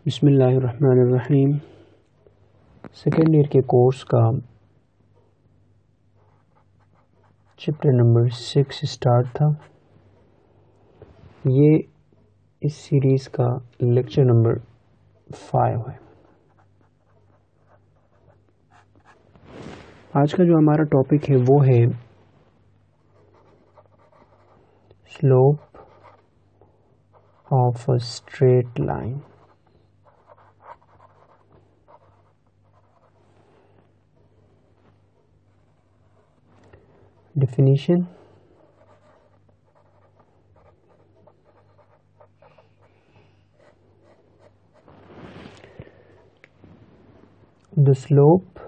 बिस्मिल्लाहिर्रहमानिर्रहीम। Second year के course का चैप्टर नंबर 6 स्टार्ट था। ये इस सीरीज़ का लेक्चर नंबर 5 है। आज का जो हमारा टॉपिक है वो है slope of a straight line. Definition: the slope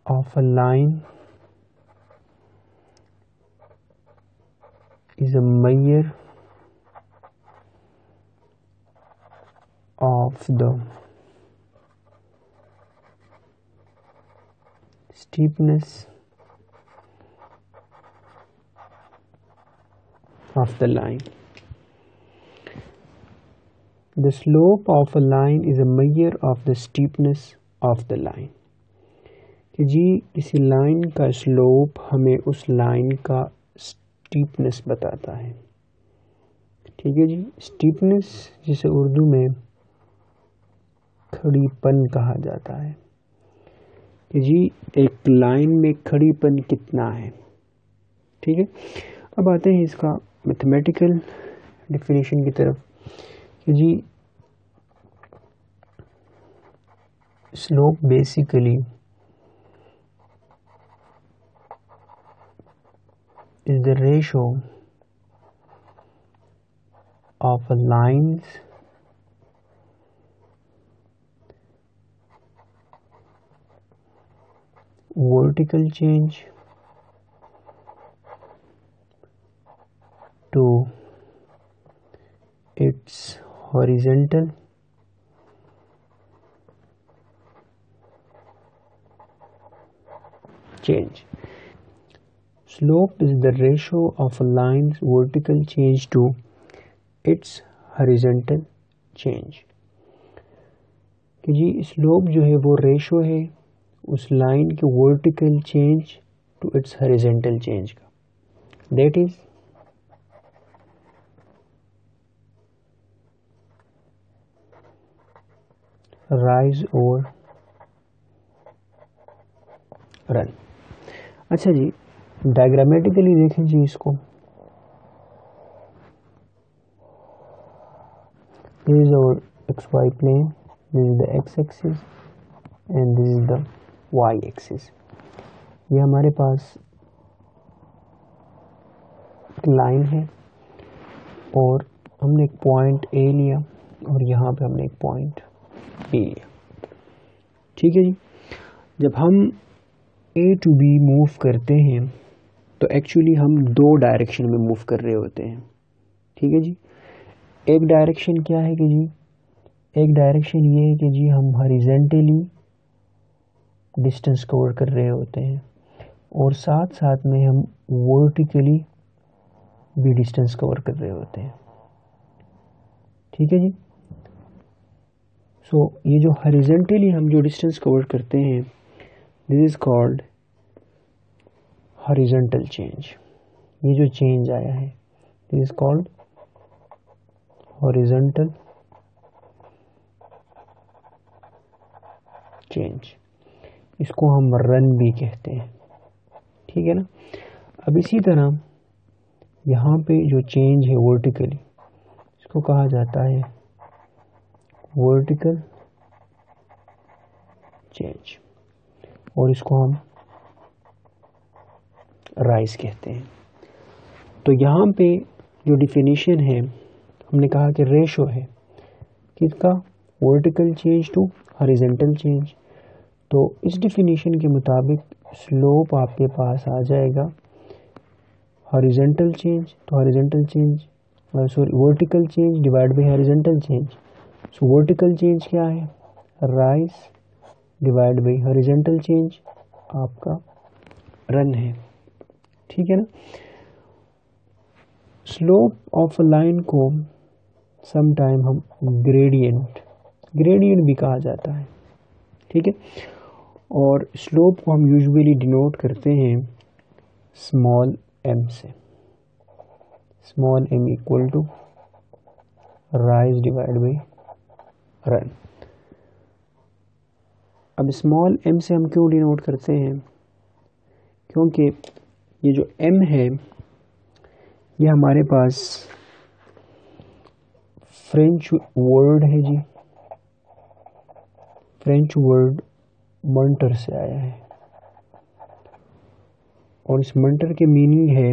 of a line is a measure of the steepness of the line. The slope of a line is a measure of the steepness of the line. कि जी किसी line का slope हमें उस line का steepness बताता है। ठीक है जी। स्टीपनेस जिसे उर्दू में खड़ीपन कहा जाता है कि जी एक लाइन में खड़ीपन कितना है। ठीक है। अब आते हैं इसका मैथमेटिकल डेफिनेशन की तरफ कि जी slope basically is the ratio of a line's vertical change to its horizontal change. Slope is the ratio of a line's vertical change to its horizontal change. कि जी स्लोप जो है वो रेशो है उस लाइन के vertical change to its horizontal change का। That is rise और रन। अच्छा जी, डायग्रामेटिकली देखें जी इसको। This is our XY plane, this is the X axis and this is the Y axis. ये हमारे पास एक लाइन है और हमने एक पॉइंट A लिया और यहाँ पे हमने एक पॉइंट B लिया। ठीक है जी। जब हम A टू B मूव करते हैं तो एक्चुअली हम दो डायरेक्शन में मूव कर रहे होते हैं। ठीक है जी। एक डायरेक्शन क्या है कि जी एक डायरेक्शन ये है कि जी हम हॉरिजॉन्टली डिस्टेंस कवर कर रहे होते हैं और साथ साथ में हम वर्टिकली भी डिस्टेंस कवर कर रहे होते हैं। ठीक है जी। सो ये जो हॉरिजॉन्टली हम जो डिस्टेंस कवर करते हैं this is called horizontal change. ये जो चेंज आया है this is called horizontal change. इसको हम रन भी कहते हैं। ठीक है ना। अब इसी तरह यहाँ पे जो चेंज है वर्टिकली इसको कहा जाता है वर्टिकल चेंज और इसको हम राइज कहते हैं। तो यहाँ पे जो डिफिनीशन है हमने कहा कि रेशो है किसका, vertical change to horizontal change. तो इस डिफिनीशन के मुताबिक स्लोप आपके पास आ जाएगा हॉरिजॉन्टल चेंज, तो horizontal change vertical change divide by horizontal change. So vertical change क्या है, rise divide by horizontal change आपका रन है। ठीक है ना। स्लोप ऑफ अ लाइन को समटाइम हम ग्रेडियंट भी कहा जाता है, ठीक है। और स्लोप को हम यूजुअली डिनोट करते हैं स्मॉल m से, small m equal to rise divide by run. अब स्मॉल m से हम क्यों डिनोट करते हैं, क्योंकि ये जो m है ये हमारे पास फ्रेंच वर्ड है जी, फ्रेंच वर्ड मंटर से आया है और इस मंटर के मीनिंग है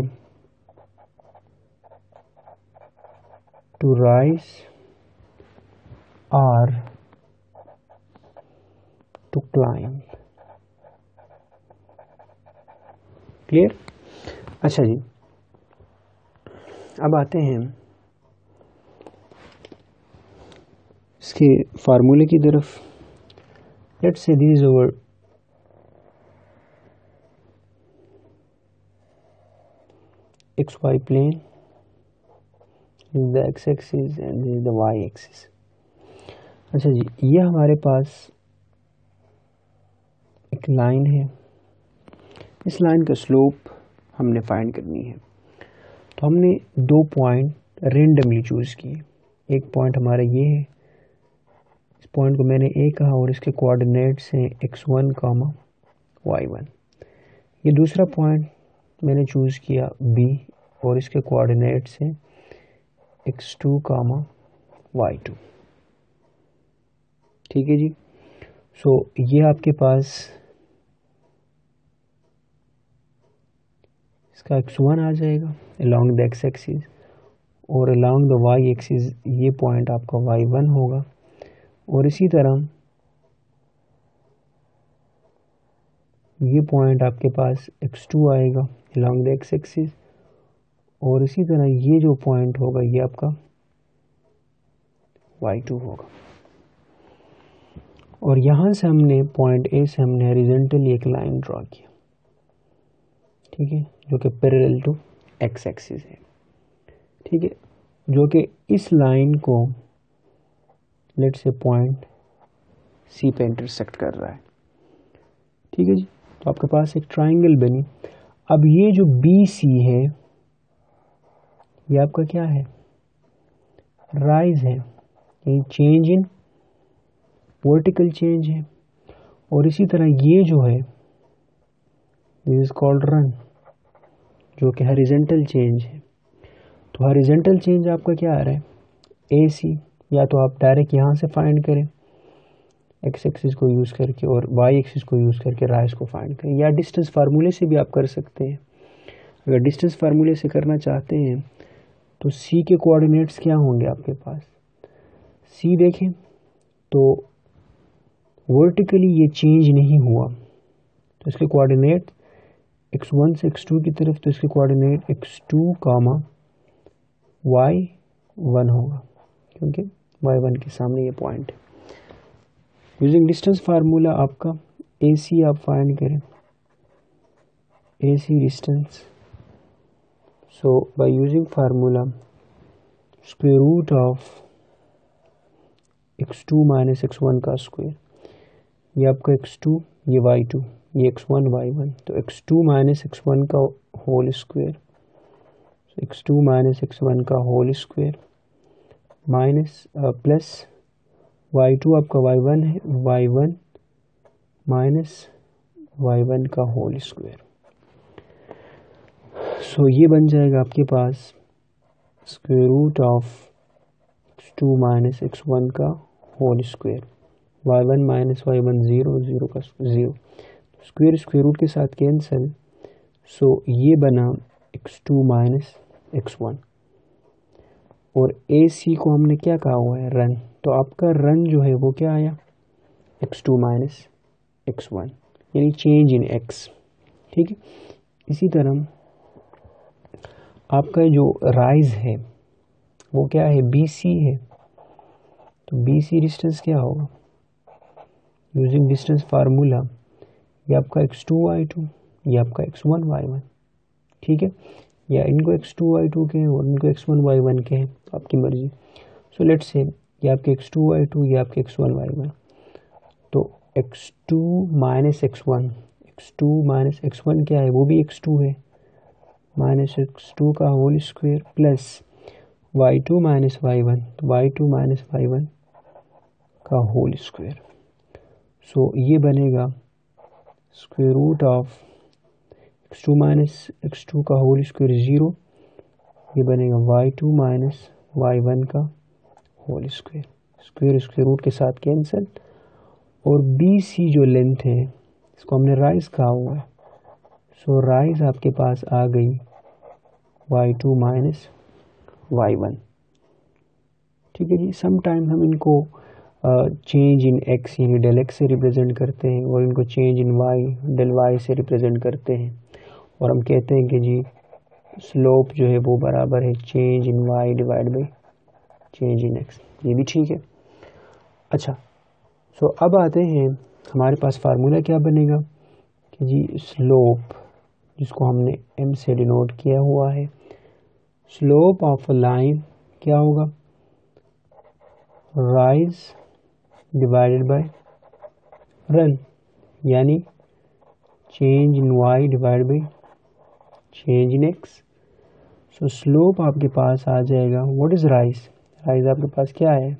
to rise or to climb. Clear? अच्छा जी, अब आते हैं इसके फार्मूले की तरफ। Let's say this is our XY plane, this is the X axis and this is the Y axis। अच्छा जी, ये हमारे पास एक लाइन है, इस लाइन का स्लोप हमने फाइंड करनी है। तो हमने दो पॉइंट रेंडमली चूज किए। एक पॉइंट हमारा ये है, इस पॉइंट को मैंने A कहा और इसके कोऑर्डिनेट्स हैं x1, y1। ये दूसरा पॉइंट मैंने चूज किया B और इसके कोऑर्डिनेट्स हैं x2, y2। ठीक है जी। सो ये आपके पास इसका x1 आ जाएगा along the x एक्सिस और along the y एक्सिस ये पॉइंट आपका y1 होगा और इसी तरह ये पॉइंट आपके पास x2 आएगा along the x एक्सिस और इसी तरह ये जो पॉइंट होगा ये आपका y2 होगा। और यहां से हमने पॉइंट A से हमने हॉरिजॉन्टली एक लाइन ड्रॉ किया, ठीक है, जो कि पैरेलल टू x एक्सिस है, ठीक है, जो कि इस लाइन को लेट्स से पॉइंट C पे इंटरसेक्ट कर रहा है। ठीक है जी। तो आपके पास एक ट्राइंगल बनी। अब ये जो BC है ये आपका क्या है, राइज है, यानी चेंज इन वर्टिकल चेंज है। और इसी तरह ये जो है दिस इज कॉल्ड रन, जो कि हॉरिजॉन्टल चेंज है। तो हॉरिजॉन्टल चेंज आपका क्या आ रहा है, AC, या तो आप डायरेक्ट यहाँ से फाइंड करें x एक्सिस को यूज़ करके और y एक्सिस को यूज़ करके राइज को फाइंड करें, या डिस्टेंस फार्मूले से भी आप कर सकते हैं। अगर डिस्टेंस फार्मूले से करना चाहते हैं तो C के कोऑर्डिनेट्स क्या होंगे आपके पास, C देखें तो वर्टिकली ये चेंज नहीं हुआ, तो इसके कोऑर्डिनेट x1 से x2 की तरफ, तो इसके कोऑर्डिनेट x2, y1 होगा, क्योंकि y1 के सामने ये पॉइंट है। यूजिंग डिस्टेंस फार्मूला आपका AC आप फाइंड करें, AC distance. So by using formula square root of x2 minus x1 का स्क्वायर, ये आपका x2, ये y2, ये x1, y1, तो x2 माइनस x1 का whole square, x2 minus x1 का whole square minus plus y2 आपका y1 है, y1 माइनस y1 का होल स्क्वायर। सो ये बन जाएगा आपके पास square root of x2 minus x1 का whole square, y1 minus y1 0, 0 का 0, स्क्वायर स्क्वायर रूट के साथ कैंसिल। सो ये बना x2 माइनस x1 और AC को हमने क्या कहा हुआ है, रन। तो आपका रन जो है वो क्या आया, x2 माइनस x1, यानी चेंज इन x। ठीक है। इसी तरह आपका जो राइज है वो क्या है, BC है, तो BC डिस्टेंस क्या होगा, यूजिंग डिस्टेंस फार्मूला, ये आपका x2 y2, ये आपका x1 y1। ठीक है, या इनको x2y2 के हैं और इनको x1y1 के हैं, तो आपकी मर्जी। सो लेट्स से ये आपके x2y2, ये आपके x1y1, तो x2 माइनस x1 क्या है, वो भी x2 है, माइनस x2 का whole square plus y2 minus y1, तो y2 माइनस y1 का होल स्क्वायर। सो ये बनेगा square root of x2 minus x2 का होल स्क्वायर 0, ये बनेगा y2 माइनस y1 का होल स्क्वायर, स्क्वायर रूट के साथ कैंसिल, और BC जो लेंथ है इसको हमने राइज कहा हुआ है, सो राइज आपके पास आ गई y2 माइनस y1। ठीक है जी। समटाइम हम इनको चेंज इन x यानी डेल x से रिप्रेजेंट करते हैं और इनको change in y del y से रिप्रेजेंट करते हैं, और हम कहते हैं कि जी स्लोप जो है वो बराबर है change in y divide by change in x, ये भी ठीक है। अच्छा, सो अब आते हैं हमारे पास फार्मूला क्या बनेगा कि जी स्लोप, जिसको हमने m से डिनोट किया हुआ है, स्लोप ऑफ अ लाइन क्या होगा, राइज डिवाइडेड बाय रन, यानी change in y divide by change in x। So slope आपके पास आ जाएगा, व्हाट इज राइज, राइज आपके पास क्या है,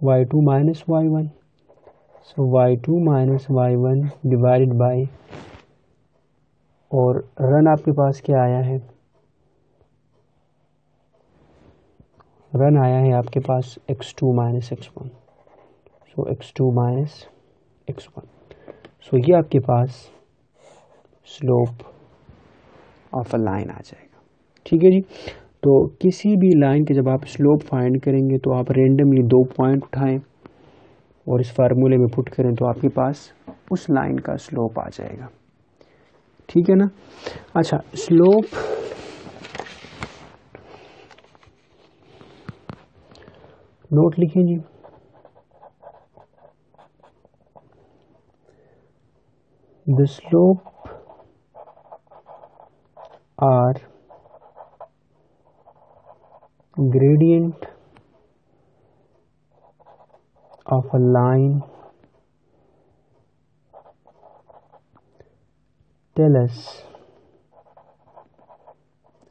y2 minus y1, so y2 minus y1 divided by, और run आपके पास क्या आया है, रन आया है आपके पास x2 माइनस x1, सो x2 माइनस x1। सो ये आपके पास स्लोप ऑफ अ लाइन आ जाएगा। ठीक है जी। तो किसी भी लाइन के जब आप स्लोप फाइंड करेंगे तो आप रेंडमली 2 पॉइंट उठाएं और इस फार्मूले में पुट करें तो आपके पास उस लाइन का स्लोप आ जाएगा। ठीक है ना। अच्छा, स्लोप नोट लिखें जी, the slope or gradient of a line tell us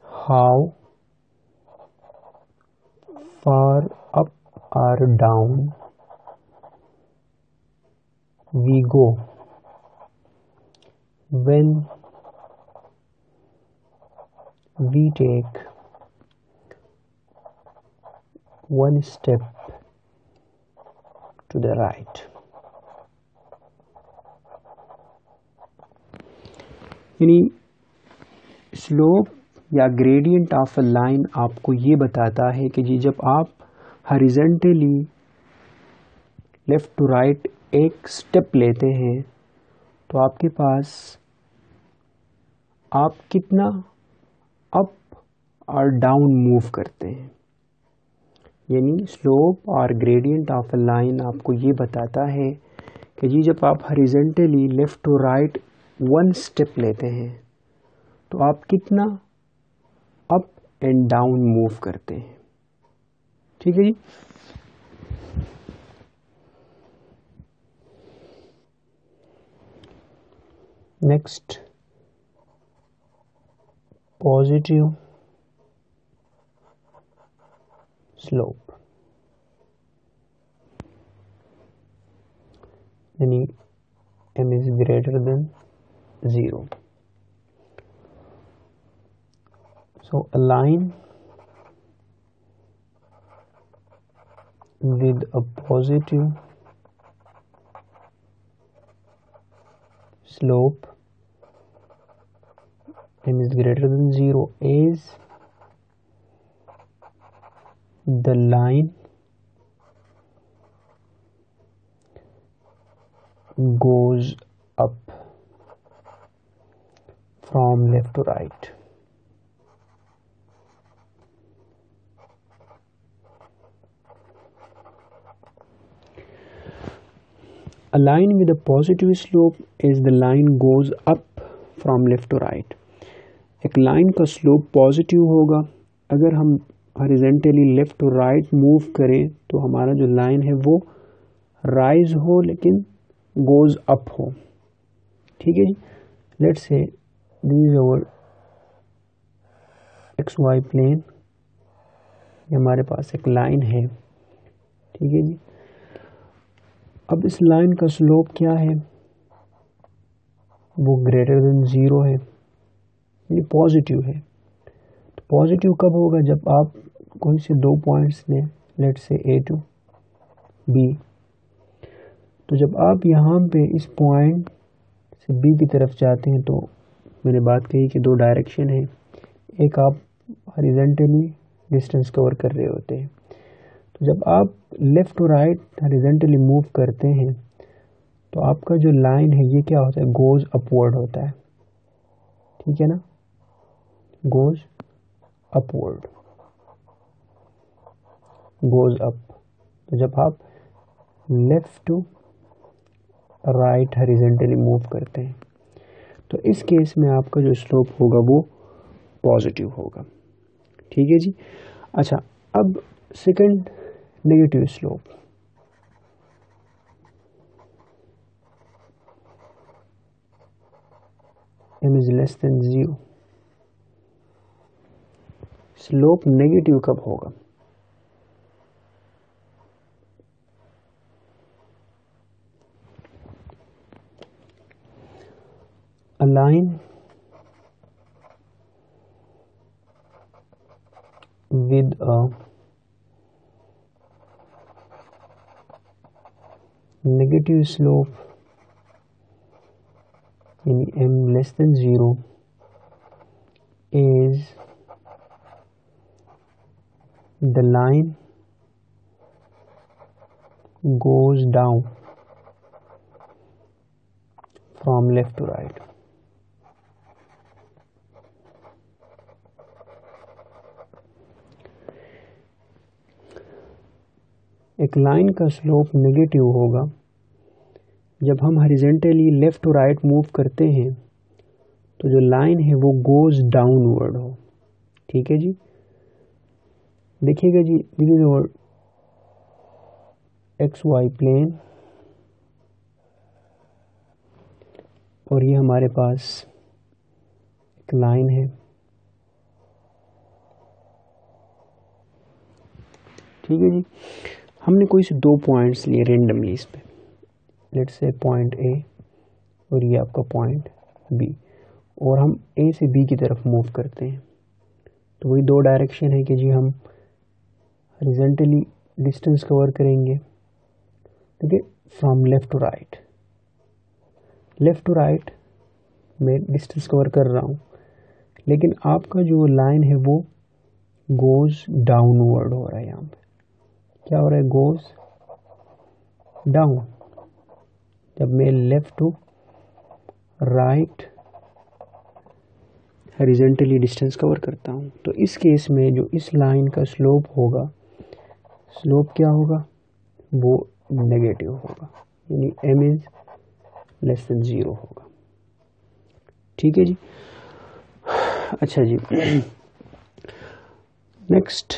how far up or down we go when we take one step to the right। यानी स्लोप या ग्रेडियंट ऑफ अ लाइन आपको ये बताता है कि जी जब आप हॉरिजॉन्टली लेफ्ट टू राइट एक स्टेप लेते हैं तो आपके पास आप कितना अप और डाउन मूव करते हैं। यानी स्लोप और ग्रेडियंट ऑफ अ लाइन आपको ये बताता है कि जी जब आप horizontally left to right one step लेते हैं तो आप कितना अप एंड डाउन मूव करते हैं। ठीक है जी। नेक्स्ट, पॉजिटिव स्लोप, यानी m is greater than 0। So a line with a positive slope m is greater than 0 is the line goes up from left to right। A line with a positive slope is the line goes up from left to right। एक line का slope positive होगा अगर हम horizontally left और right move करें तो हमारा जो लाइन है वो राइज हो लेकिन गोज अप हो। ठीक है जी, let's say this is our X Y plane, हमारे पास एक लाइन है। ठीक है जी, अब इस लाइन का स्लोप क्या है, वो ग्रेटर देन 0 है, यानी पॉजिटिव है। तो पॉजिटिव कब होगा, जब आप कोई से दो पॉइंट्स ने, let's say A to be, तो जब आप यहाँ पे इस पॉइंट से बी की तरफ जाते हैं तो मैंने बात कही कि दो डायरेक्शन है, एक आप हॉरिजॉन्टली डिस्टेंस कवर कर रहे होते हैं, तो जब आप left to right horizontally move करते हैं तो आपका जो लाइन है ये क्या होता है, गोज अपवर्ड होता है। ठीक है ना, गोज अपवर्ड, गोज अप। तो जब आप left to right horizontally move करते हैं तो इस केस में आपका जो स्लोप होगा वो पॉजिटिव होगा। ठीक है जी। अच्छा, अब second negative slope, m is less than 0, slope negative कब होगा, a line with a negative slope in m less than 0 is the line goes down from left to right। एक लाइन का स्लोप नेगेटिव होगा जब हम horizontally left to right move करते हैं तो जो लाइन है वो गोज डाउनवर्ड हो। ठीक है जी, देखिएगा जी, this is our X Y plane और ये हमारे पास एक लाइन है। ठीक है जी, हमने कोई से दो पॉइंट्स लिए रेंडमली इस पे, लेट्स से पॉइंट ए और ये आपका पॉइंट बी, और हम ए से बी की तरफ मूव करते हैं। तो वही दो डायरेक्शन है कि जी हम हॉरिजॉन्टली डिस्टेंस कवर करेंगे, ठीक है, from left to right. Left to right मैं डिस्टेंस कवर कर रहा हूँ, लेकिन आपका जो लाइन है वो गोज डाउनवर्ड हो रहा है। यहाँ पे क्या हो रहा है, गोज डाउन। जब मैं left to right horizontally distance cover करता हूँ तो इस केस में जो इस लाइन का स्लोप होगा, स्लोप क्या होगा, वो नेगेटिव होगा, यानी m इज लेस देन 0 होगा। ठीक है जी। अच्छा जी, नेक्स्ट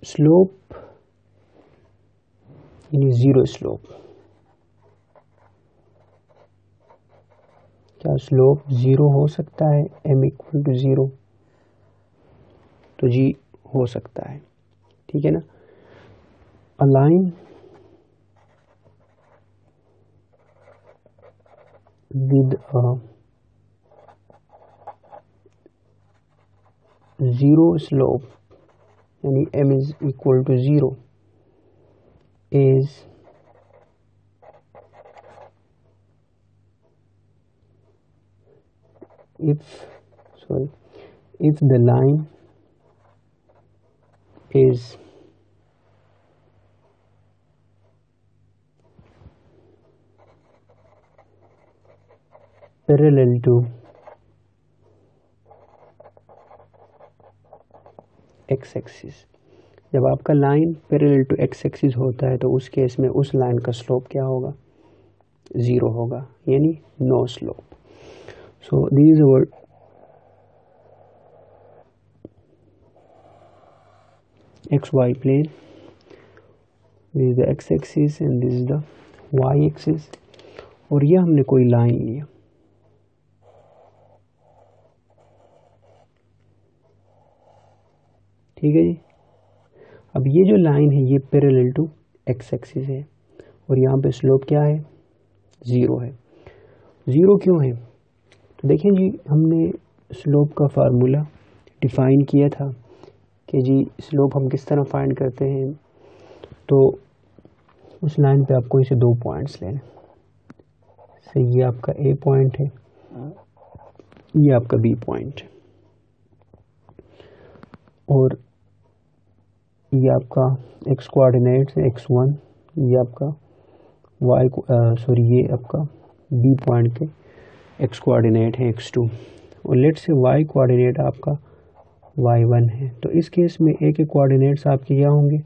स्लोप यानी जीरो स्लोप। क्या स्लोप 0 हो सकता है, m इक्वल टू 0? तो जी हो सकता है। ठीक है ना, a line with a 0 slope यानी m is equal to 0 is if the line is parallel to x axis. जब आपका line parallel to x axis होता है तो उस केस में उस लाइन का स्लोप क्या होगा, 0 होगा, यानी no slope. So this is our XY plane, this is the X axis and this is the Y axis, और यह हमने कोई लाइन लिया, ठीक है जी। अब ये जो लाइन है ये पैरेलल टू X एक्सिस है और यहाँ पे स्लोप क्या है, 0 है। 0 क्यों है, तो देखें जी हमने स्लोप का फार्मूला डिफाइन किया था कि जी स्लोप हम किस तरह फाइंड करते हैं, तो उस लाइन पे आपको इसे 2 पॉइंट्स लेने से, ये आपका A पॉइंट है, ये आपका B पॉइंट है, और ये आपका x कोऑर्डिनेट है x1, ये आपका ये आपका B पॉइंट के x कोऑर्डिनेट है x2, और लेट से y कोऑर्डिनेट आपका y1 है। तो इस केस में A के कोऑर्डिनेट्स आपके क्या होंगे,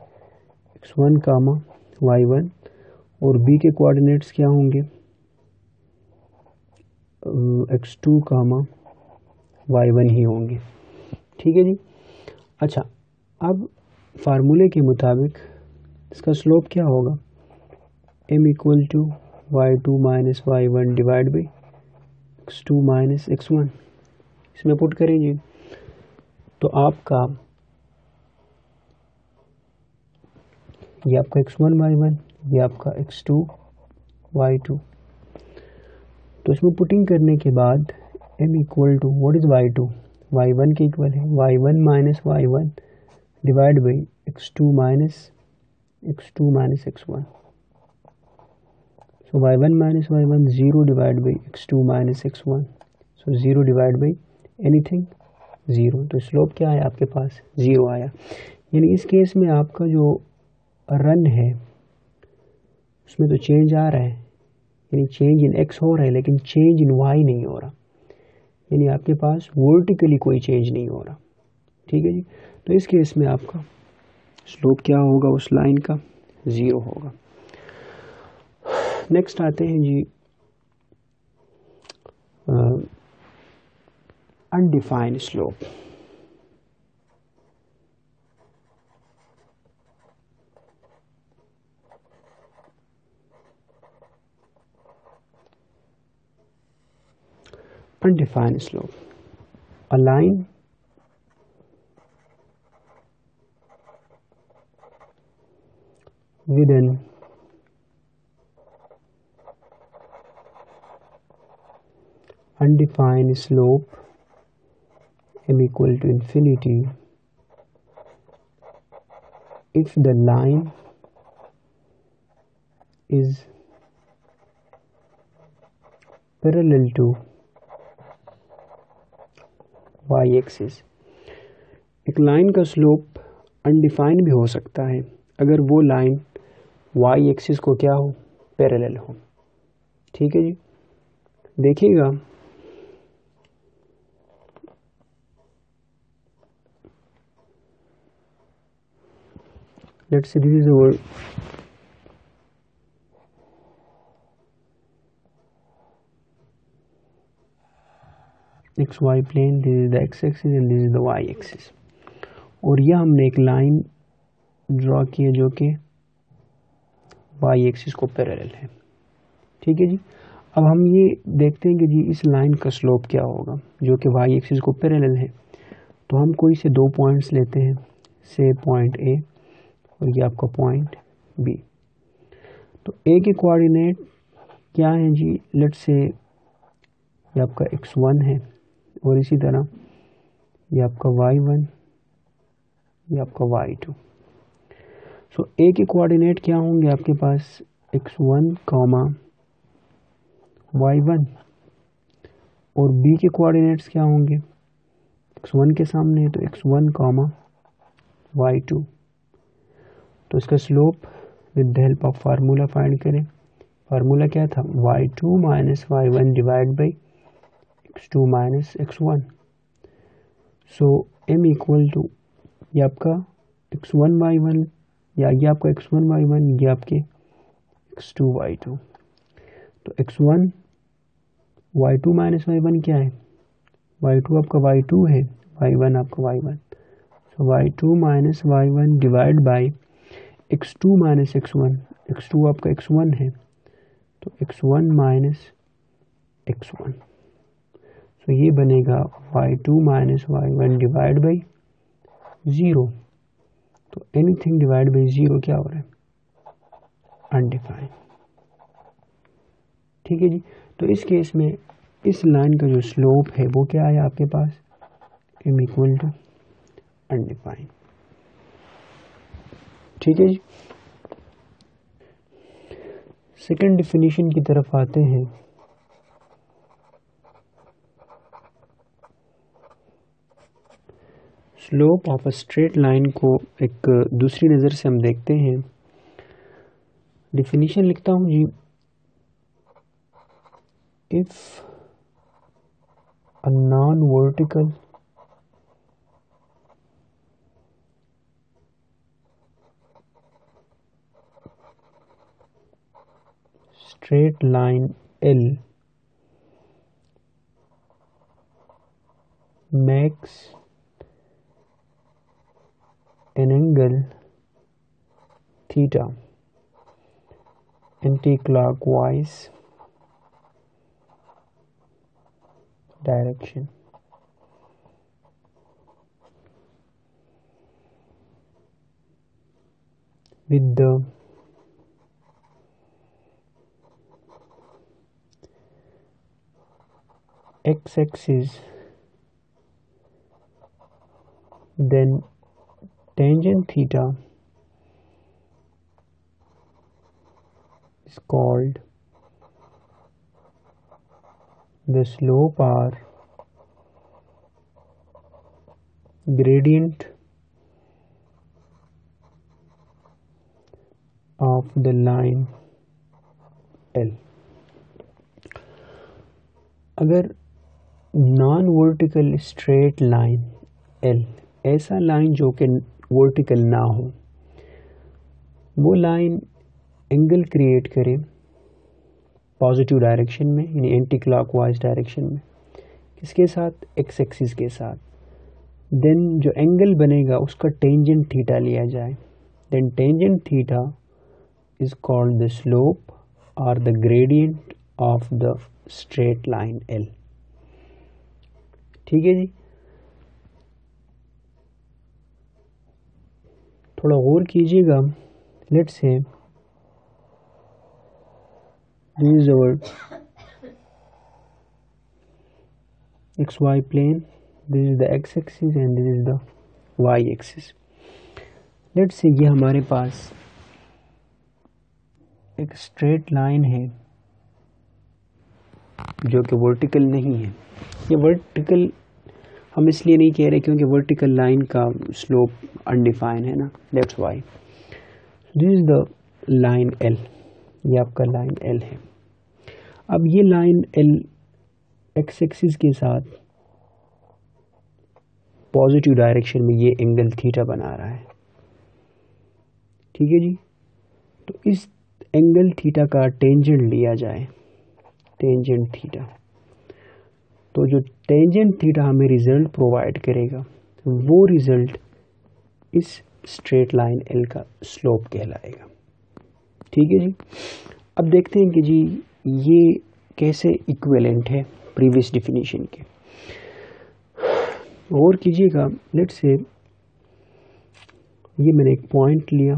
x1 कामा y1, और B के कोऑर्डिनेट्स क्या होंगे, x2 कामा y1 ही होंगे, ठीक है जी। अच्छा, अब फार्मूले के मुताबिक इसका स्लोप क्या होगा, m equal to y2 minus y1 divide by x2 minus x1, इसमें पुट करेंगे तो आपका ये आपका x1 y1, ये आपका x2 y2, तो इसमें पुटिंग करने के बाद m equal to what is y2, y1 के इक्वल है y1 minus y1 divide by x2 minus x1, so y1 minus y1 0 divided by x2 minus x1, so 0 divided by anything 0, तो slope क्या है आपके पास, 0 आया। यानी इस केस में आपका जो रन है उसमें तो चेंज आ रहा है, यानी चेंज इन x हो रहा है लेकिन चेंज इन y नहीं हो रहा, यानी आपके पास वर्टिकली कोई चेंज नहीं हो रहा, ठीक है जी। तो इस केस में आपका स्लोप क्या होगा उस लाइन का, 0 होगा। नेक्स्ट आते हैं जी undefined slope. Undefined slope, a line with an undefined slope m equal to infinity if the line is parallel to y axis. एक लाइन का स्लोप अनडिफाइंड भी हो सकता है अगर वो लाइन y एक्सिस को क्या हो, पैरेलल हो, ठीक है जी। देखिएगा let's see, this is our XY plane, this is the x axis and this is the y axis, और यह हमने एक लाइन ड्रॉ की है जो कि y एक्सिस को पैरेलल है, ठीक है जी। अब हम ये देखते हैं कि जी इस लाइन का स्लोप क्या होगा जो कि y एक्सिस को पैरेलल है, तो हम कोई से 2 पॉइंट्स लेते हैं, से पॉइंट A और ये आपका पॉइंट B। तो A के कोऑर्डिनेट क्या हैं जी, लेट्स से ये आपका x1 है और इसी तरह ये आपका y1, ये आपका y2। सो A के कोऑर्डिनेट क्या होंगे आपके पास, x1 कॉमा y1, और B के कोऑर्डिनेट्स क्या होंगे, x1 के सामने है तो x1 कॉमा y2। तो इसका slope with the help of formula find करें। फार्मूला क्या था, y2 minus y1 divide by x2 minus x1। So m equal to ये आपका x1 y1 या ये आपका x1 y1, ये आपके x2 y2। तो x1 y2 माइनस y1 क्या है, y2 आपका y2 है, y1 आपका y1, y2 minus y1 divide by x2 minus x1, x2 आपका x1 है तो x1 माइनस x1, तो ये बनेगा y2 minus y1 divide by 0, तो एनीथिंग डिवाइड बाई 0 क्या हो रहा है, अनडिफाइंड। ठीक है जी, तो इस केस में इस लाइन का जो स्लोप है वो क्या है आपके पास, m इक्वल टू अनडिफाइंड। ठीक है जी, सेकंड डिफिनीशन की तरफ आते हैं। Slope of a straight line को एक दूसरी नज़र से हम देखते हैं। डिफिनीशन लिखता हूं जी, if a non vertical straight line L makes an angle theta anti-clockwise direction with the x-axis, then tangent theta is called the slope or gradient of the line L। अगर non vertical straight line L, ऐसा line जो कि vertical ना हो, वो line angle create करे positive direction में, यानी एंटी क्लॉकवाइज डायरेक्शन में, किसके साथ, एक्स एक्सिस के साथ, देन जो एंगल बनेगा उसका टेंजेंट थीटा लिया जाए, then tangent theta is called the slope और the gradient of the straight line L। ठीक है जी, थोड़ा गौर कीजिएगा। Let's say this is our XY plane, this is the x axis and this is the y axis। Let's say ये हमारे पास एक स्ट्रेट लाइन है जो कि वर्टिकल नहीं है। ये वर्टिकल हम इसलिए नहीं कह रहे क्योंकि वर्टिकल लाइन का स्लोप अनडिफाइन है ना, that's why. This is the line L, ये आपका लाइन L है। अब ये लाइन L एक्स एक्सिस के साथ पॉजिटिव डायरेक्शन में ये एंगल थीटा बना रहा है। ठीक है जी, तो इस एंगल थीटा का टेंजेंट लिया जाए, टेंजेंट थीटा, तो जो टेंजेंट थीटा हमें रिजल्ट प्रोवाइड करेगा वो रिजल्ट इस स्ट्रेट लाइन L का स्लोप कहलाएगा। ठीक है जी, अब देखते हैं कि जी ये कैसे इक्विवेलेंट है प्रीवियस डिफिनीशन के। और कीजिएगा, लेट्स से ये मैंने एक पॉइंट लिया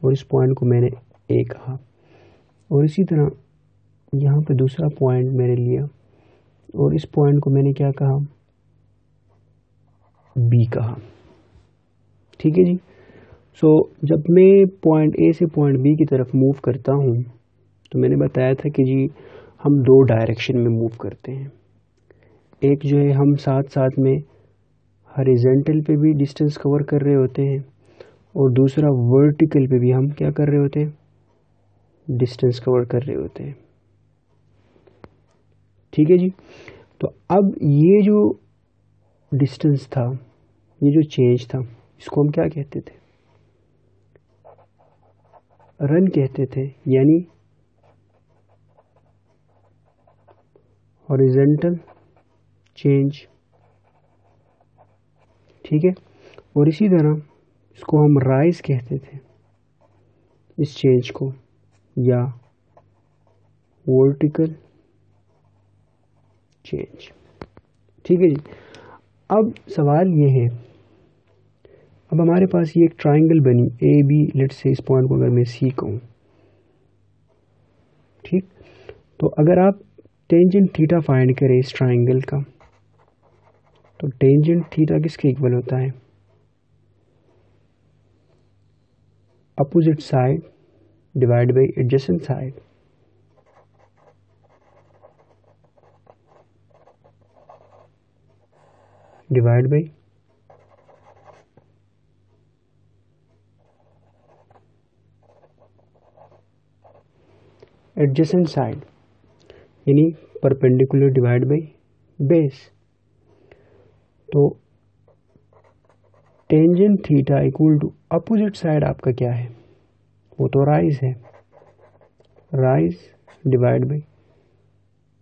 और इस पॉइंट को मैंने A कहा, और इसी तरह यहाँ पे दूसरा पॉइंट मैंने लिया और इस पॉइंट को मैंने क्या कहा, B कहा। ठीक है जी, सो जब मैं पॉइंट A से पॉइंट B की तरफ मूव करता हूँ तो मैंने बताया था कि जी हम दो डायरेक्शन में मूव करते हैं। एक जो है हम साथ साथ में हॉरिजॉन्टल पे भी डिस्टेंस कवर कर रहे होते हैं और दूसरा वर्टिकल पे भी हम क्या कर रहे होते हैं, डिस्टेंस कवर कर रहे होते हैं। ठीक है जी, तो अब ये जो डिस्टेंस था, ये जो चेंज था, इसको हम क्या कहते थे, रन कहते थे, यानी हॉरिजॉन्टल चेंज। ठीक है। और इसी तरह इसको हम राइज कहते थे, इस चेंज को, या वर्टिकल चेंज। ठीक है जी। अब सवाल ये है, अब हमारे पास ये एक ट्राइंगल बनी ए बी, लेट्स से इस पॉइंट को अगर मैं सी कहूँ, ठीक, तो अगर आप टेंजेंट थीटा फाइंड करें इस ट्राइंगल का, तो टेंजेंट थीटा किसके इक्वल होता है? Opposite side divide by adjacent side. Divide by adjacent side, यानी परपेंडिकुलर डिवाइड बाई बेस। तो tangent theta equal to opposite side आपका क्या है? वो तो राइज है, राइज डिवाइड बाई,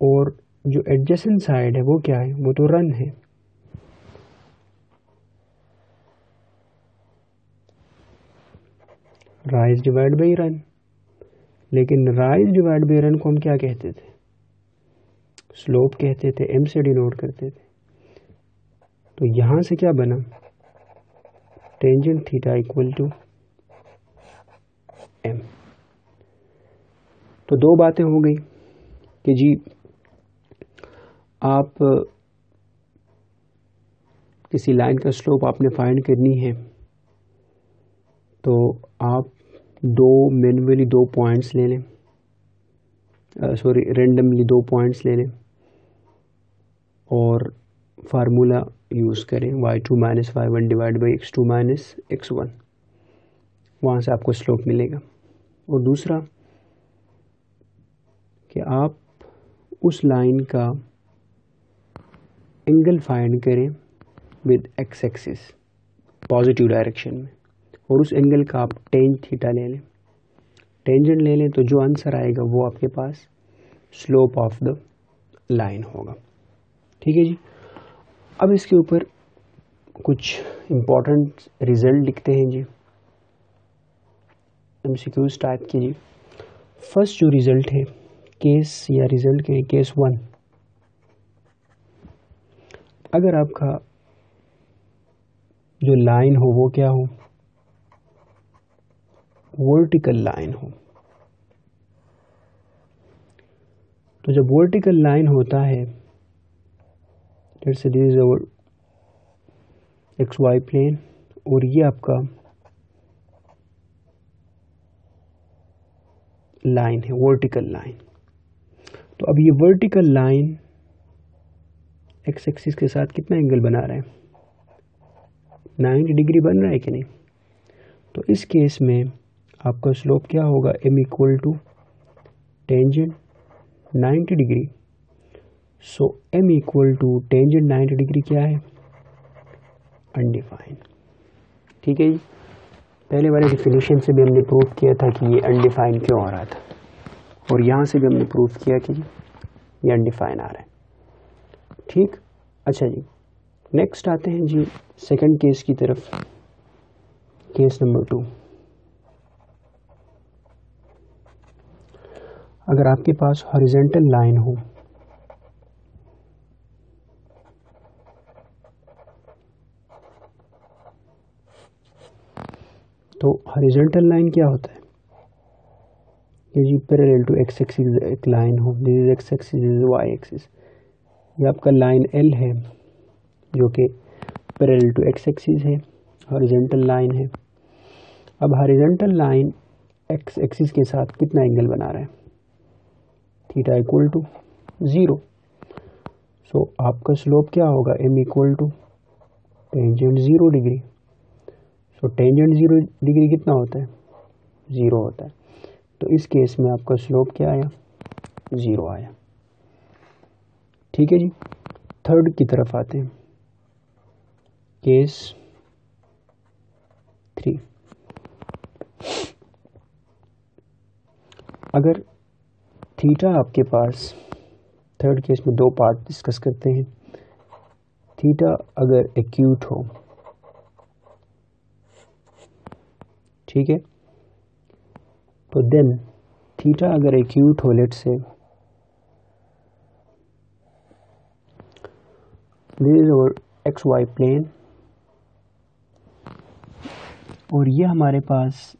और जो एडजेसेंट साइड है वो क्या है? वो तो रन है। Rise divide by run. लेकिन राइज डिवाइड बाई रन को हम क्या कहते थे? स्लोप कहते थे, एम से डिनोट करते थे। तो यहां से क्या बना? Tangent theta equal to m. तो दो बातें हो गई कि जी आप किसी लाइन का स्लोप आपने फाइंड करनी है, तो आप मैन्युअली दो पॉइंट्स ले लें, रेंडमली दो पॉइंट्स ले लें और फार्मूला यूज़ करें y2 minus y1 divide by x2 minus x1, वहाँ से आपको स्लोप मिलेगा। और दूसरा कि आप उस लाइन का एंगल फाइंड करें with x axis positive direction में, और उस एंगल का आप टेन थीटा ले लें, टेंजेंट ले लें, तो जो आंसर आएगा वो आपके पास स्लोप ऑफ द लाइन होगा। ठीक है जी। अब इसके ऊपर कुछ इम्पोर्टेंट रिजल्ट लिखते हैं जी, एमसीक्यूज टाइप के जी। फर्स्ट जो रिजल्ट है, केस या रिजल्ट के केस 1, अगर आपका जो लाइन हो वो क्या हो? वर्टिकल लाइन हो। तो जब वर्टिकल लाइन होता है, जैसे this is our XY plane, और ये आपका लाइन है, वर्टिकल लाइन। तो अब ये वर्टिकल लाइन x एक्सिस के साथ कितना एंगल बना रहा है? 90 डिग्री बन रहा है कि नहीं? तो इस केस में आपका स्लोप क्या होगा? m equal to tangent 90 degree. So m equal to tangent 90 degree क्या है? अनडिफाइंड। ठीक है जी। पहले वाले डिफिनेशन से भी हमने प्रूव किया था कि ये अनडिफाइंड क्यों आ रहा था, और यहाँ से भी हमने प्रूव किया कि ये अनडिफाइंड आ रहा है। ठीक। अच्छा जी, नेक्स्ट आते हैं जी सेकंड केस की तरफ, केस नंबर 2। अगर आपके पास हॉरिजॉन्टल लाइन हो, तो हॉरिजॉन्टल लाइन क्या होता है? ये जी पैरेलल टू एक्स एक्सिस एक लाइन हो, this is X axis, this is Y axis. ये आपका लाइन एल है जो कि पैरेलल टू एक्स एक्सिस है, हॉरिजॉन्टल लाइन है। अब हॉरिजॉन्टल लाइन एक्स एक्सिस के साथ कितना एंगल बना रहा है? Theta equal to 0। सो आपका स्लोप क्या होगा? m equal to tangent 0 degree. So tangent 0 degree कितना होता है? 0 होता है। तो इस केस में आपका स्लोप क्या आया? 0 आया। ठीक है जी। थर्ड की तरफ आते हैं, केस 3। अगर थीटा आपके पास, थर्ड केस में दो पार्ट डिस्कस करते हैं। थीटा अगर एक्यूट हो, ठीक है। तो देन थीटा अगर एक्यूट हो, let say this is our X Y plane, और ये हमारे पास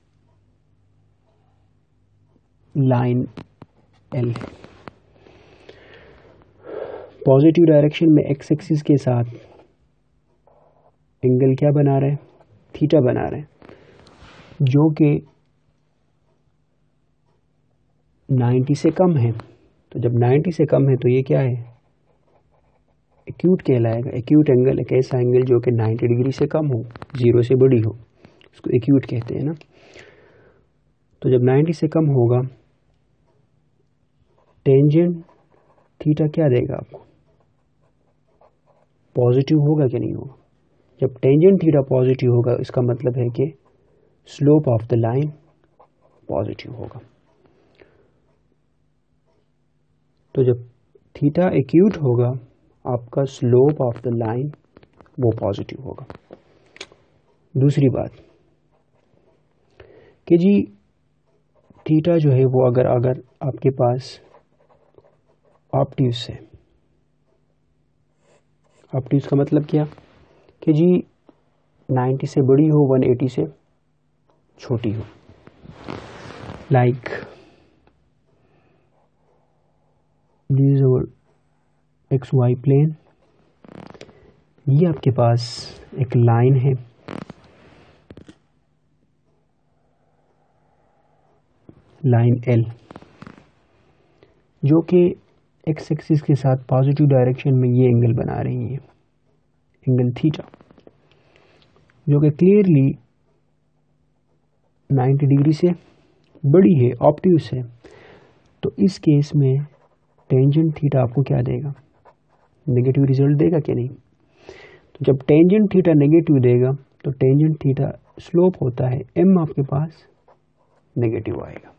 लाइन एल है। पॉजिटिव डायरेक्शन में एक्स एक्सिस के साथ एंगल क्या बना रहे हैं, थीटा बना रहे हैं, जो कि 90 से कम है। तो जब 90 से कम है तो ये क्या है, एक्यूट कहलाएगा। एक्यूट एंगल एक ऐसा एंगल जो कि 90 डिग्री से कम हो, 0 से बड़ी हो, उसको एक्यूट कहते हैं ना। तो जब 90 से कम होगा, टेंजेंट थीटा क्या देगा आपको, पॉजिटिव होगा कि नहीं होगा। जब टेंजेंट थीटा पॉजिटिव होगा, इसका मतलब है कि slope of the line positive होगा। तो जब थीटा एक्यूट होगा, आपका स्लोप ऑफ द लाइन वो पॉजिटिव होगा। दूसरी बात कि जी थीटा जो है वो अगर आपके पास ऑब्ट्यूस है, ऑब्ट्यूस का मतलब क्या कि जी 90 से बड़ी हो, 180 से छोटी हो, like this is our X Y plane. ये आपके पास एक लाइन है, लाइन एल, जो कि एक्स एक्सिस के साथ पॉजिटिव डायरेक्शन में ये एंगल बना रही है, एंगल थीटा, जो कि क्लियरली 90 डिग्री से बड़ी है, ऑब्ट्यूस है। तो इस केस में टेंजेंट थीटा आपको क्या देगा, नेगेटिव रिजल्ट देगा कि नहीं। तो जब टेंजेंट थीटा नेगेटिव देगा, तो टेंजेंट थीटा स्लोप होता है एम, आपके पास नेगेटिव आएगा।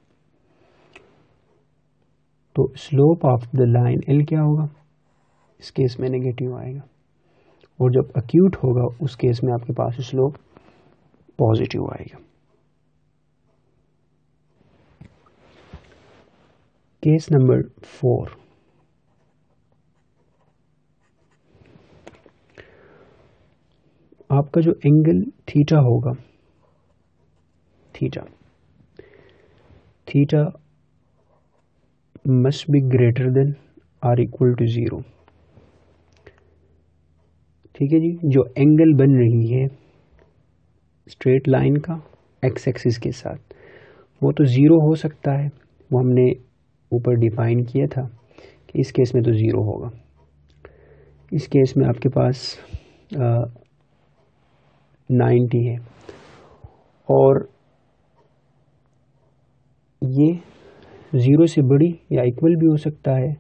तो slope of the line L क्या होगा, इस केस में नेगेटिव आएगा। और जब एक्यूट होगा, उस केस में आपके पास स्लोप पॉजिटिव आएगा। केस नंबर 4, आपका जो एंगल थीटा होगा, theta must be greater than or equal to 0। ठीक है जी। जो एंगल बन रही है स्ट्रेट लाइन का एक्स एक्सिस के साथ, वो तो 0 हो सकता है, वो हमने ऊपर डिफाइन किया था कि इस केस में तो 0 होगा। इस केस में आपके पास 90 है, और ये 0 से बड़ी या इक्वल भी हो सकता है,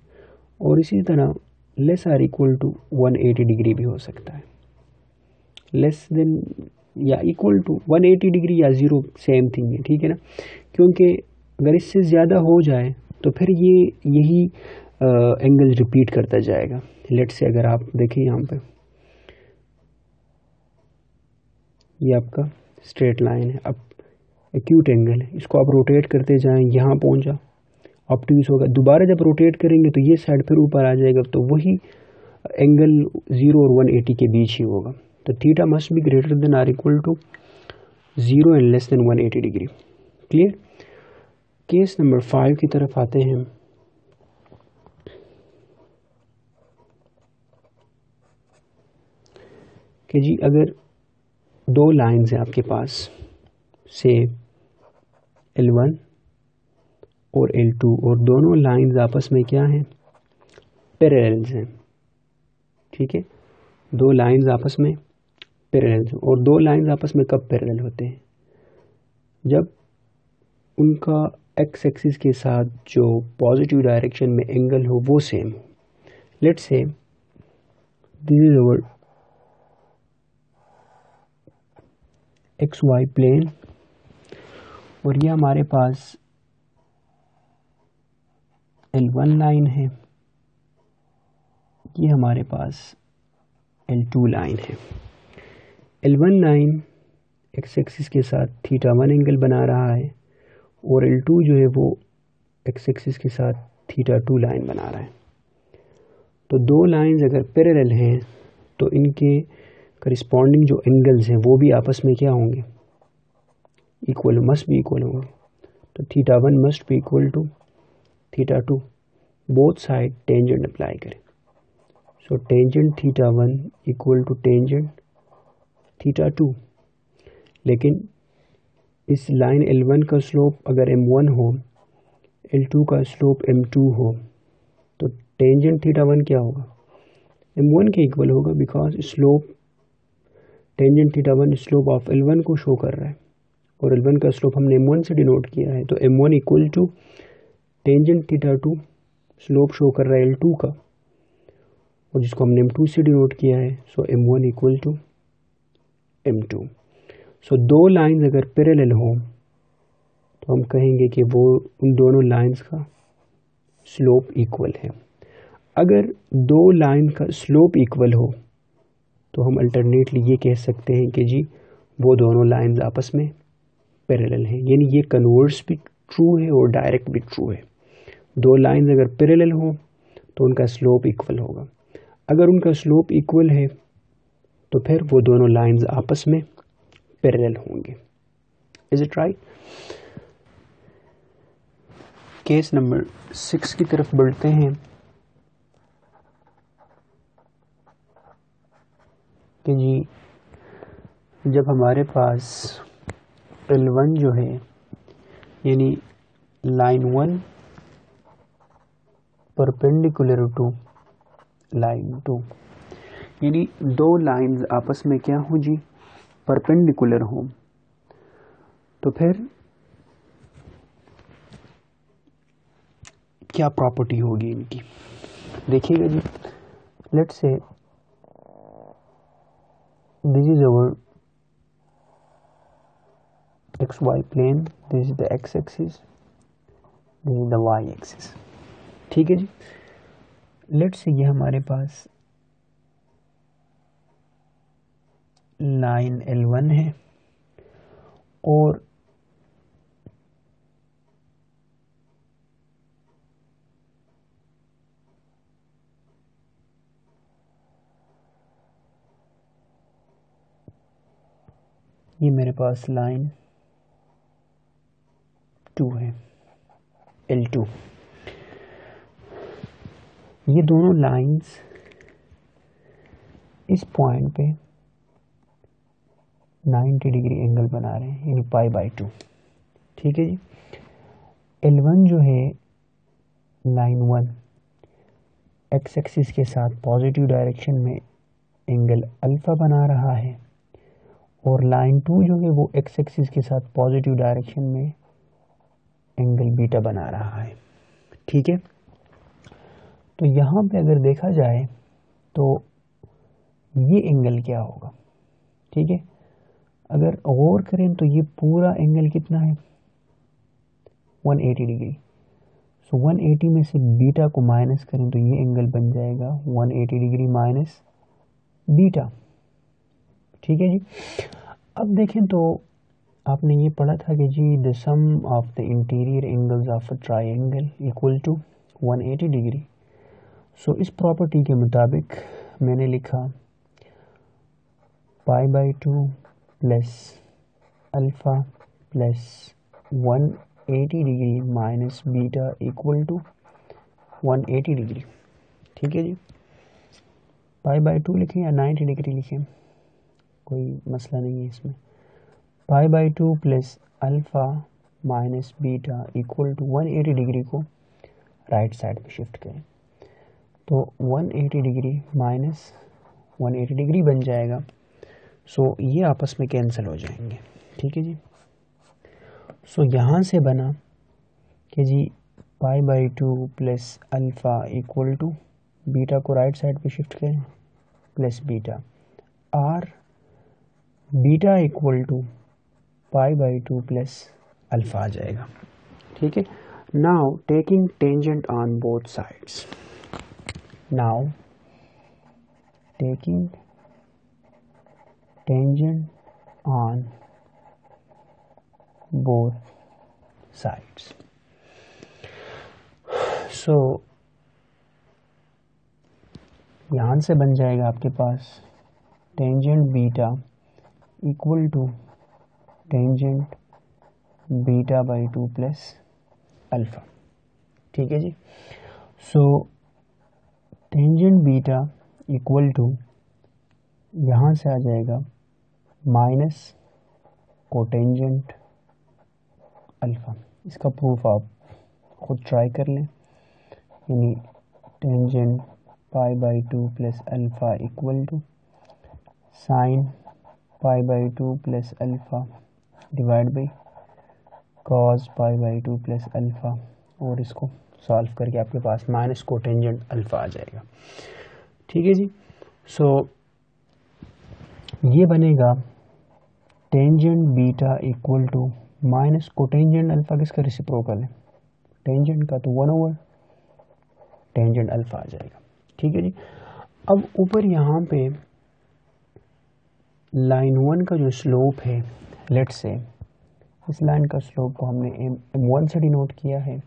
और इसी तरह less or equal to 180 degree भी हो सकता है। लेस देन या इक्वल टू 180 डिग्री या 0 सेम थिंग है, ठीक है ना। क्योंकि अगर इससे ज़्यादा हो जाए तो फिर ये यही एंगल रिपीट करता जाएगा। लेट से अगर आप देखें यहाँ पे, ये आपका स्ट्रेट लाइन है, अब एक्यूट एंगल है, इसको आप रोटेट करते जाएं, यहाँ पहुँचा, ऑब्ट्यूस होगा। दोबारा जब रोटेट करेंगे तो ये साइड फिर ऊपर आ जाएगा, तो वही एंगल 0 और 180 के बीच ही होगा। तो theta must be greater than or equal to 0 and less than 180 degree. Clear. Case number 5 की तरफ आते हैं। कि जी अगर दो लाइंस हैं आपके पास, से L1 और L2, और दोनों लाइंस आपस में क्या हैं, पैरेलल्स हैं। ठीक है, दो लाइंस आपस में पैरेलल्स, और दो लाइंस आपस में कब पैरेलल होते हैं, जब उनका एक्स एक्सिस के साथ जो पॉजिटिव डायरेक्शन में एंगल हो वो सेम हो। Let's say this is our X Y plane, और ये हमारे पास L1 लाइन है, ये हमारे पास L2 लाइन है। L1 लाइन एक्स एक्सिस के साथ θ1 एंगल बना रहा है और L2 जो है वो एक्स एक्सिस के साथ θ2 लाइन बना रहा है। तो दो लाइंस अगर पैरेलल हैं तो इनके करिस्पॉन्डिंग जो एंगल्स हैं वो भी आपस में क्या होंगे, इक्वल, मस्ट बी इक्वल होंगे। तो θ1 must be equal to θ2, both side tangent apply करें। So tangent θ1 equal to tangent θ2। लेकिन इस लाइन L1 का स्लोप अगर m1 हो, L2 का स्लोप m2 हो, तो टेंजेंट θ1 क्या होगा, m1 के इक्वल होगा, because slope tangent θ1 slope of L1 को शो कर रहा है और L1 का स्लोप हमने m1 से डिनोट किया है। तो m1 equal to tangent θ2 slope show कर रहा है L2 का, और जिसको हमने m2 से डिनोट किया है। सो m1 इक्वल टू m2। सो दो लाइंस अगर पैरेलल हो तो हम कहेंगे कि वो उन दोनों लाइंस का स्लोप इक्वल है। अगर दो लाइन का स्लोप इक्वल हो तो हम अल्टरनेटली ये कह सकते हैं कि जी वो दोनों लाइंस आपस में पैरेलल हैं, यानी ये कन्वर्स भी ट्रू है और डायरेक्ट भी ट्रू है। दो लाइंस अगर पैरेलल हो तो उनका स्लोप इक्वल होगा। अगर उनका स्लोप इक्वल है तो फिर वो दोनों लाइंस आपस में पैरेलल होंगे। Is it right? Case number 6 की तरफ बढ़ते हैं कि जी जब हमारे पास L1 जो है यानी लाइन 1 परपेंडिकुलर टू लाइन 2, यानी दो लाइंस आपस में क्या हो जी, परपेंडिकुलर हो, तो फिर क्या प्रॉपर्टी होगी इनकी, देखिएगा जी। Let's say this is our XY plane, this is the X axis, this is the Y axis. ठीक है जी। लेट्स से ये हमारे पास लाइन L1 है और ये मेरे पास लाइन 2 है, L2। ये दोनों लाइंस इस पॉइंट पे 90 डिग्री एंगल बना रहे हैं, यानी π/2। ठीक है जी। L1 जो है लाइन 1 एक्स एक्सिस के साथ पॉजिटिव डायरेक्शन में एंगल अल्फा बना रहा है और लाइन 2 जो है वो एक्स एक्सिस के साथ पॉजिटिव डायरेक्शन में एंगल बीटा बना रहा है। ठीक है। तो यहाँ पे अगर देखा जाए तो ये एंगल क्या होगा, ठीक है। अगर गौर करें तो ये पूरा एंगल कितना है, 180 डिग्री। सो 180 में से बीटा को माइनस करें तो ये एंगल बन जाएगा 180 डिग्री माइनस बीटा। ठीक है जी। अब देखें तो आपने ये पढ़ा था कि जी the sum of the interior angles of a triangle equal to 180 degree. So इस प्रॉपर्टी के मुताबिक मैंने लिखा π/2 plus alpha plus 180 degree minus beta equal to 180 degree. ठीक है जी। π/2 लिखें या 90 डिग्री लिखें, कोई मसला नहीं है इसमें। π/2 plus alpha minus beta equal to 180 degree को राइट साइड पे शिफ्ट करें तो 180 डिग्री माइनस 180 डिग्री बन जाएगा। सो ये आपस में कैंसिल हो जाएंगे। ठीक है जी। सो यहाँ से बना कि जी π/2 plus alpha equal to beta को राइट साइड पे शिफ्ट करें प्लस बीटा, और beta equal to π/2 plus alpha आ जाएगा। ठीक है। Now taking tangent on both sides, now taking tangent on both sides. So यहाँ से बन जाएगा आपके पास tangent beta equal to tangent beta by 2 plus alpha. ठीक है जी। So tangent beta equal to यहाँ से आ जाएगा माइनस कोटेंजेंट अल्फा। इसका प्रूफ आप खुद ट्राई कर लें, यानी tangent pi by 2 plus alpha equal to sine pi by 2 plus alpha divide by cos pi by 2 plus alpha, और इसको सॉल्व करके आपके पास माइनस कोटेंजेंट अल्फा आ जाएगा। ठीक है जी। सो ये बनेगा tangent beta equal to minus cotangent alpha किसका रेसिप्रोकल है, टेंजेंट का, तो 1 ओवर टेंजेंट अल्फा आ जाएगा। ठीक है जी। अब ऊपर यहाँ पे लाइन 1 का जो स्लोप है, लेट्स से इस लाइन का स्लोप को हमने m1 से डिनोट किया है,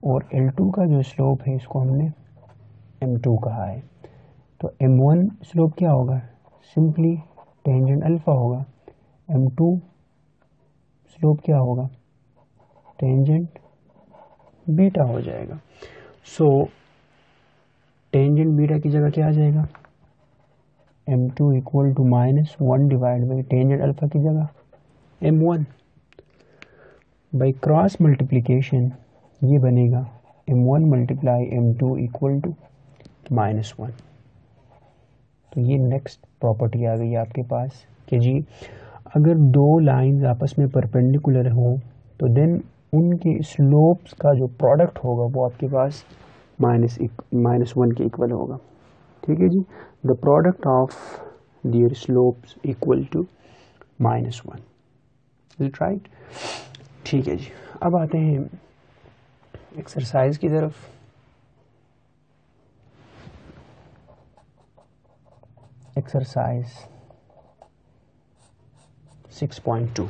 और L2 का जो स्लोप है इसको हमने m2 कहा है। तो m1 स्लोप क्या होगा, सिंपली टेंजेंट अल्फा होगा। m2 स्लोप क्या होगा, टेंजेंट बीटा हो जाएगा। सो टेंजेंट बीटा की जगह क्या आ जाएगा, m2 equal to minus 1 divide by tangent alpha की जगह m1 बाई क्रॉस मल्टीप्लिकेशन ये बनेगा m1 multiply m2 equal to minus 1। तो ये नेक्स्ट प्रॉपर्टी आ गई आपके पास कि जी अगर दो लाइंस आपस में परपेंडिकुलर हो तो देन उनके स्लोप्स का जो प्रोडक्ट होगा वो आपके पास माइनस 1 के इक्वल होगा। ठीक है जी। The product of their slopes equal to minus 1, right. ठीक है जी। अब आते हैं एक्सरसाइज की तरफ। Exercise 6.2।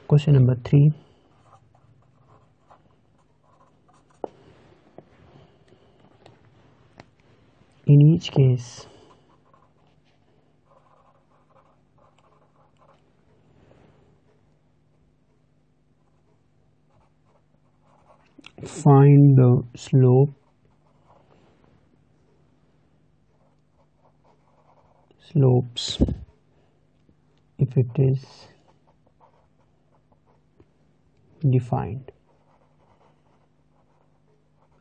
Question number 3, in each case find the slopes if it is defined।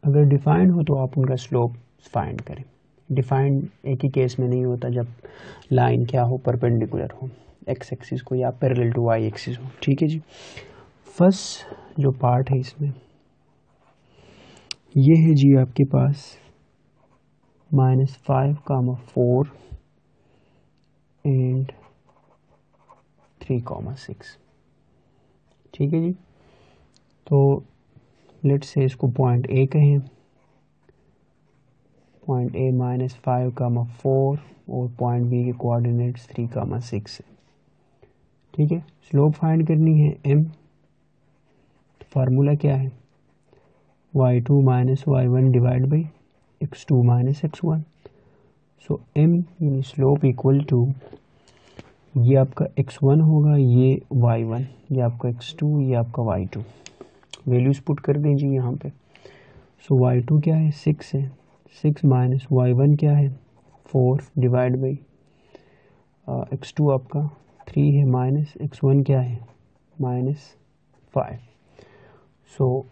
अगर डिफाइंड हो तो आप उनका स्लोप फाइंड करें। डिफाइंड एक ही केस में नहीं होता, जब लाइन क्या हो, परपेंडिकुलर हो एक्स एक्सिस को या पैरेलल टू वाई एक्सिस हो। ठीक है जी। फर्स्ट जो पार्ट है इसमें ये है जी आपके पास -5, 4 एंड 3, 6। ठीक है जी। तो लेट्स से इसको पॉइंट ए कहें, पॉइंट ए -5, 4 और पॉइंट बी के कोऑर्डिनेट्स 3, 6 है। ठीक है। स्लोप फाइंड करनी है m। फार्मूला क्या है, y2 minus y1 divide by x2 minus x1। So m यानी स्लोप इक्वल टू ये आपका x1 होगा, ये y1, ये आपका x2, ये आपका y2। वैल्यूज पुट कर दीजिए यहाँ पे। सो y2 क्या है, 6 है, 6 माइनस y1 क्या है, 4 डिवाइड बाई x2 आपका 3 है, माइनस x1 क्या है, -5। सो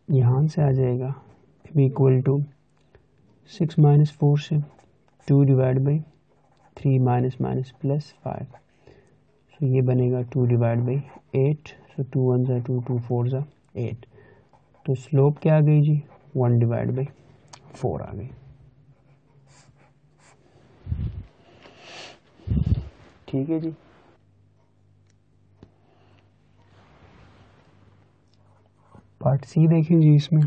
यहाँ से आ जाएगा m इक्वल टू 6 माइनस 4 से 2 divide by 3 minus minus plus 5। सो ये बनेगा 2 डिवाइड बाई 8। सो 2 1 ज़ा 2, 2 4 ज़ा 8। तो स्लोप क्या आ गई जी, 1 डिवाइड बाई 4 आ गई। ठीक है जी। पार्ट सी देखें जी। इसमें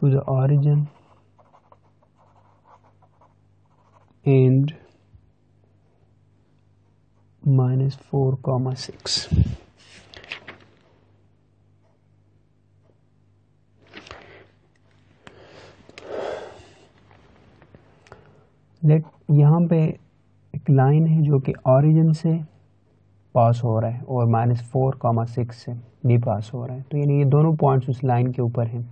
to the origin and -4,6. यहाँ पे एक लाइन है जो कि ऑरिजिन से पास हो रहा है और -4,6 से भी पास हो रहा है, तो यानी ये दोनों पॉइंट्स उस लाइन के ऊपर हैं।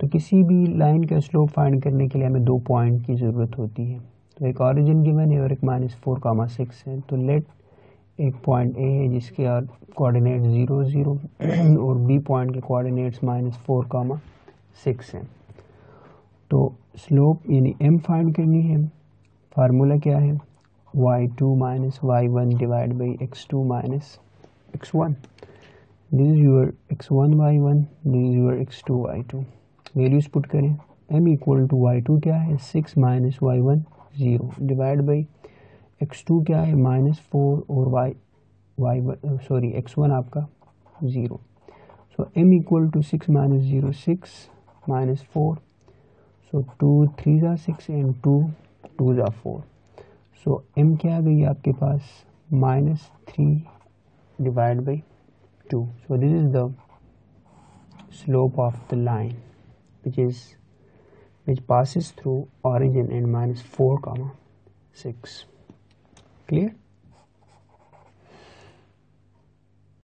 तो किसी भी लाइन का स्लोप फाइंड करने के लिए हमें दो पॉइंट की ज़रूरत होती है। तो एक ऑरिजिन गिवन है और एक -4,6 है। तो लेट एक पॉइंट ए है जिसके कोऑर्डिनेट 0, 0 और बी पॉइंट के कोऑर्डिनेट्स -4,6 हैं। तो स्लोप यानी m फाइंड करनी है। फार्मूला क्या है? y2 minus y1 divided by x2 minus x1. This is your x1 y1, this is your x2 y2. Values put करें। m इक्वल टू y2 क्या है? 6 minus y1 0 divide by x2 क्या है? -4 और x1 आपका 0. So m equal to 6 minus 0 6 minus 4. So 2 3 are 6 and 2 2 are 4. So m क्या आ गई आपके पास? -3 divided by 2. So this is the slope of the line which passes through origin and -4,6. Clear?